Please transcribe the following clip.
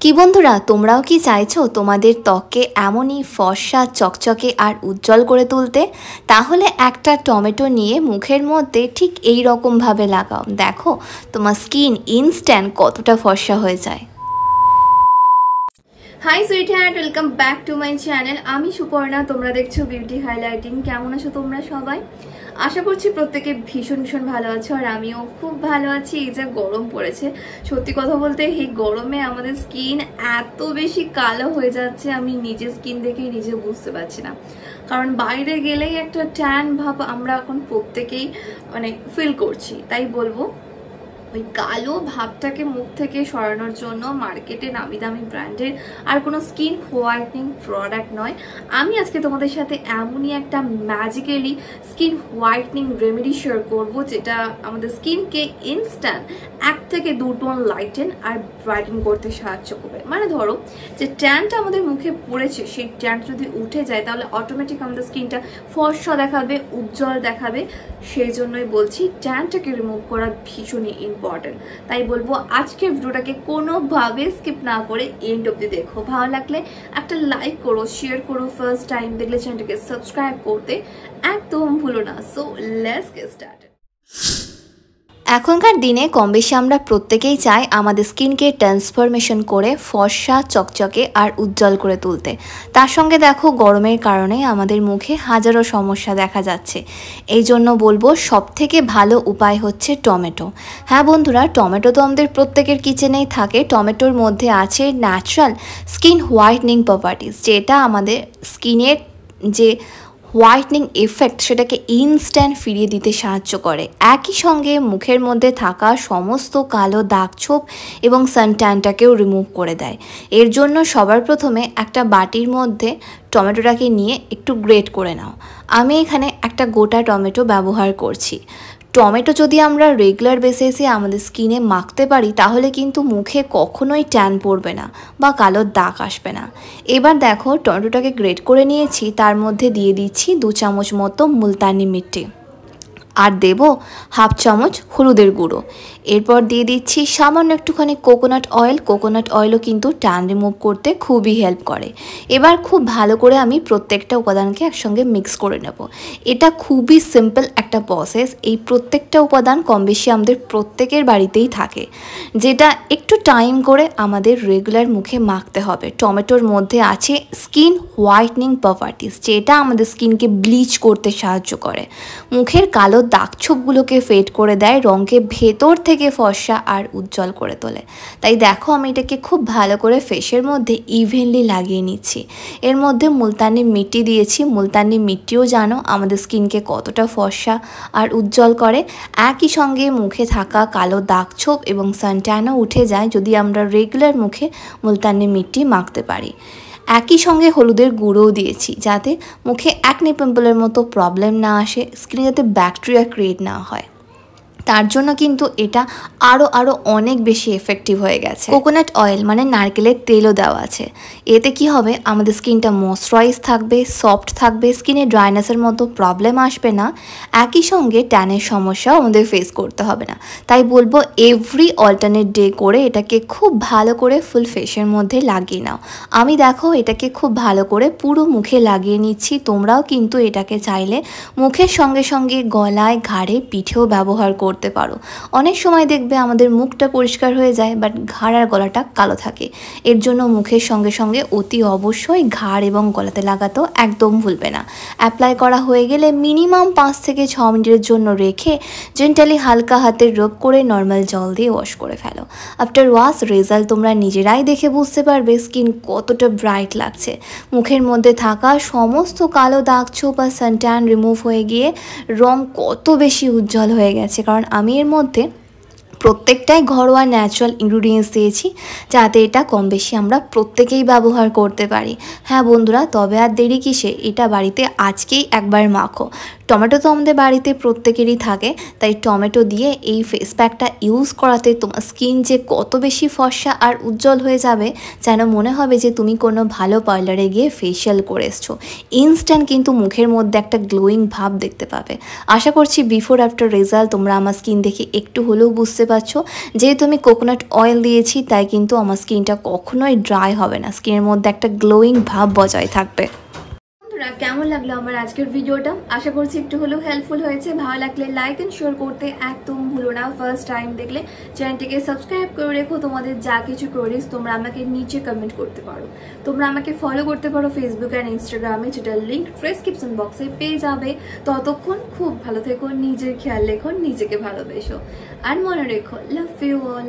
কি বন্ধুরা, তোমরাও কি চাইছো তোমাদের ত্বককে এমনই ফর্সা চকচকে আর উজ্জ্বল করে তুলতে? তাহলে একটা টমেটো নিয়ে মুখের মধ্যে ঠিক এই রকম ভাবে লাগাও, দেখো তোমার স্কিন ইনস্ট্যান্ট কতটা ফর্সা হয়ে যায়। Hi sweetheart, welcome back to my channel. আমি সুপর্ণা, তোমরা দেখছো বিউটি হাইলাইটিং। কেমন আছো তোমরা সবাই? আশা করছি প্রত্যেকে ভীষণ ভীষণ ভালো আছো, আর আমিও খুব ভালো আছি। এই যে গরম পড়েছে, সত্যি কথা বলতে এই গরমে আমাদের স্কিন এত বেশি কালো হয়ে যাচ্ছে, আমি নিজের স্কিন দেখেই নিজে বুঝতে পারছি না। কারণ বাইরে গেলেই একটা ট্যান ভাব আমরা এখন প্রত্যেকেই ফিল করছি। তাই বলবো ওই কালো ভাবটাকে মুখ থেকে সরানোর জন্য মার্কেটে নামি দামি ব্র্যান্ডের আর কোনো স্কিন হোয়াইটনিং প্রোডাক্ট নয়, আমি আজকে তোমাদের সাথে এমনই একটা magically skin whitening remedy share করবো, যেটা আমাদের স্কিনকে ইনস্ট্যান্ট 1 থেকে 2 টোন লাইটেন আর ব্রাইটেন করতে সাহায্য করবে। ধরো যে ট্যানটা আমাদের মুখে পড়েছে, সেই ট্যানটা যদি উঠে যায় তাহলে অটোমেটিক আমাদের স্কিনটা ফর্সা দেখাবে, উজ্জ্বল দেখাবে। সেই জন্যই বলছি ট্যানটাকে রিমুভ করা ভীষণই ইম্পর্টেন্ট। তাই বলবো আজকের ভিডিওটাকে কোনোভাবে স্কিপ না করে এন্ড অবধি দেখো। ভালো লাগলে একটা লাইক করো, শেয়ার করো, ফার্স্ট টাইম দেখলে চ্যানেলটাকে সাবস্ক্রাইব করতে একদম ভুলো না। So let's get started. এখনকার দিনে কম বেশি আমরা প্রত্যেকেই চাই আমাদের স্কিনকে ট্রান্সফরমেশন করে ফর্সা চকচকে আর উজ্জ্বল করে তুলতে। তার সঙ্গে দেখো গরমের কারণে আমাদের মুখে হাজারো সমস্যা দেখা যাচ্ছে। এই জন্য বলবো সবথেকে ভালো উপায় হচ্ছে টমেটো। হ্যাঁ বন্ধুরা, টমেটো তো আমাদের প্রত্যেকের কিচেনেই থাকে। টমেটোর মধ্যে আছে ন্যাচারাল স্কিন হোয়াইটনিং প্রপার্টিস, যেটা আমাদের স্কিনের যে হোয়াইটনিং এফেক্ট সেটাকে ইনস্ট্যান্ট ফিরিয়ে দিতে সাহায্য করে। একই সঙ্গে মুখের মধ্যে থাকা সমস্ত কালো দাগছোপ এবং সানট্যানটাকেও রিমুভ করে দেয়। এর জন্য সবার প্রথমে একটা বাটির মধ্যে টমেটোটাকে নিয়ে একটু গ্রেট করে নাও। আমি এখানে একটা গোটা টমেটো ব্যবহার করছি। টমেটো যদি আমরা রেগুলার বেসিসে আমাদের স্কিনে মাখতে পারি তাহলে কিন্তু মুখে কখনোই ট্যান পড়বে না বা কালো দাগ আসবে না। এবার দেখো টমেটোটাকে গ্রেট করে নিয়েছি, তার মধ্যে দিয়ে দিচ্ছি 2 চামচ মতো মুলতানি মিট্টি, আর দেব 1/2 চামচ হলুদের গুঁড়ো। এরপর দিয়ে দিচ্ছি সামান্য একটুখানি কোকোনাট অয়েল। কোকোনাট অয়েলও কিন্তু ট্যান রিমুভ করতে খুবই হেল্প করে। এবার খুব ভালো করে আমি প্রত্যেকটা উপাদানকে একসঙ্গে মিক্স করে নেব। এটা খুবই সিম্পল একটা প্রসেস। এই প্রত্যেকটা উপাদান কম বেশি আমাদের প্রত্যেকের বাড়িতেই থাকে, যেটা একটু টাইম করে আমাদের রেগুলার মুখে মাখতে হবে। টমেটোর মধ্যে আছে স্কিন হোয়াইটনিং প্রপার্টিস, যেটা আমাদের স্কিনকে ব্লিচ করতে সাহায্য করে, মুখের কালো দাগছোপগুলোকে ফেড করে দেয়, রঙকে ভেতর থেকে ফর্সা আর উজ্জ্বল করে তোলে। তাই দেখো আমি এটাকে খুব ভালো করে ফেসের মধ্যে ইভেনলি লাগিয়ে নিচ্ছি। এর মধ্যে মুলতানি মিট্টি দিয়েছি। মুলতানি মিট্টিও জানো আমাদের স্কিনকে কতটা ফর্সা আর উজ্জ্বল করে। একই সঙ্গে মুখে থাকা কালো দাগছোপ এবং সানট্যানও উঠে যায় যদি আমরা রেগুলার মুখে মুলতানি মিট্টি মাখতে পারি। একই সঙ্গে হলুদের গুঁড়োও দিয়েছি, যাতে মুখে অ্যাকনে পিম্পলের মতো প্রবলেম না আসে, স্কিনে যাতে ব্যাকটেরিয়া ক্রিয়েট না হয়। তার জন্য কিন্তু এটা আরও অনেক বেশি এফেক্টিভ হয়ে গেছে। কোকোনাট অয়েল নারকেলের তেলও দেওয়া আছে। এতে কি হবে, আমাদের স্কিনটা ময়শ্চারাইজ থাকবে, সফট থাকবে, স্কিনে ড্রাইনেসের মতো প্রবলেম আসবে না। একই সঙ্গে ট্যানের সমস্যাও আমাদের ফেস করতে হবে না। তাই বলবো এভরি অল্টারনেট ডে করে এটাকে খুব ভালো করে ফুল ফেসের মধ্যে লাগিয়ে নাও। আমি দেখো এটাকে খুব ভালো করে পুরো মুখে লাগিয়ে নিচ্ছি। তোমরাও কিন্তু এটাকে চাইলে মুখের সঙ্গে সঙ্গে গলায়, ঘাড়ে, পিঠেও ব্যবহার করতে পারো। অনেক সময় দেখবে আমাদের মুখটা পরিষ্কার হয়ে যায়, বাট ঘাড় আর গলাটা কালো থাকে। এর জন্য মুখের সঙ্গে সঙ্গে অতি অবশ্যই ঘাড় এবং গলাতে লাগাতেও একদম ভুলবে না। অ্যাপ্লাই করা হয়ে গেলে মিনিমাম 5 থেকে 6 মিনিটের জন্য রেখে জেন্টালি হালকা হাতে রব করে নর্মাল জল দিয়ে ওয়াশ করে ফেলো। আফটার ওয়াশ রেজাল্ট তোমরা নিজেরাই দেখে বুঝতে পারবে স্কিন কতটা ব্রাইট লাগছে। মুখের মধ্যে থাকা সমস্ত কালো দাগছোপ বা সানট্যান রিমুভ হয়ে গিয়ে রং কত বেশি উজ্জ্বল হয়ে গেছে। কারণ আমি এর মধ্যে প্রত্যেকটাই ঘরোয়া ন্যাচারাল ইনগ্রিডিয়েন্টস দিয়েছি, যাতে এটা কম বেশি আমরা প্রত্যেকেই ব্যবহার করতে পারি। হ্যাঁ বন্ধুরা, তবে আর দেরি কিসে, এটা বাড়িতে আজকেই একবার মাখো। টমেটো তো আমাদের বাড়িতে প্রত্যেকেরই থাকে, তাই টমেটো দিয়ে এই ফেস প্যাকটা ইউজ করাতে তোমার স্কিন যে কত বেশি ফর্সা আর উজ্জ্বল হয়ে যাবে, যেন মনে হবে যে তুমি কোনো ভালো পার্লারে গিয়ে ফেশিয়াল করে এসছো। ইনস্ট্যান্ট কিন্তু মুখের মধ্যে একটা গ্লোয়িং ভাব দেখতে পাবে। আশা করছি বিফোর আফটার রেজাল্ট তোমরা আমার স্কিন দেখে একটু হলেও বুঝতে পারছো যেহেতু আমি কোকোনাট অয়েল দিয়েছি, তাই কিন্তু আমার স্কিনটা কখনোই ড্রাই হবে না, স্কিনের মধ্যে একটা গ্লোয়িং ভাব বজায় থাকবে। কেমন লাগলো আমার আজকের ভিডিওটা? আশা করছি একটু হলেও হেল্পফুল হয়েছে। ভালো লাগলে লাইক এন্ড শেয়ার করতে একদম ভুলো না। ফার্স্ট টাইম দেখলে চ্যানেলটিকে সাবস্ক্রাইব করে রেখো। তোমাদের যা কিছু কোয়েরিজ তোমরা আমাকে নিচে কমেন্ট করতে পারো। তোমরা আমাকে ফলো করতে পারো ফেসবুক অ্যান্ড ইনস্টাগ্রামে, যেটার লিঙ্ক ডেসক্রিপশন বক্সে পেয়ে যাবে। ততক্ষণ খুব ভালো থেকো, নিজের খেয়াল রেখো, নিজেকে ভালোবেসো, আর মনে রেখো লাভ ইউ অল।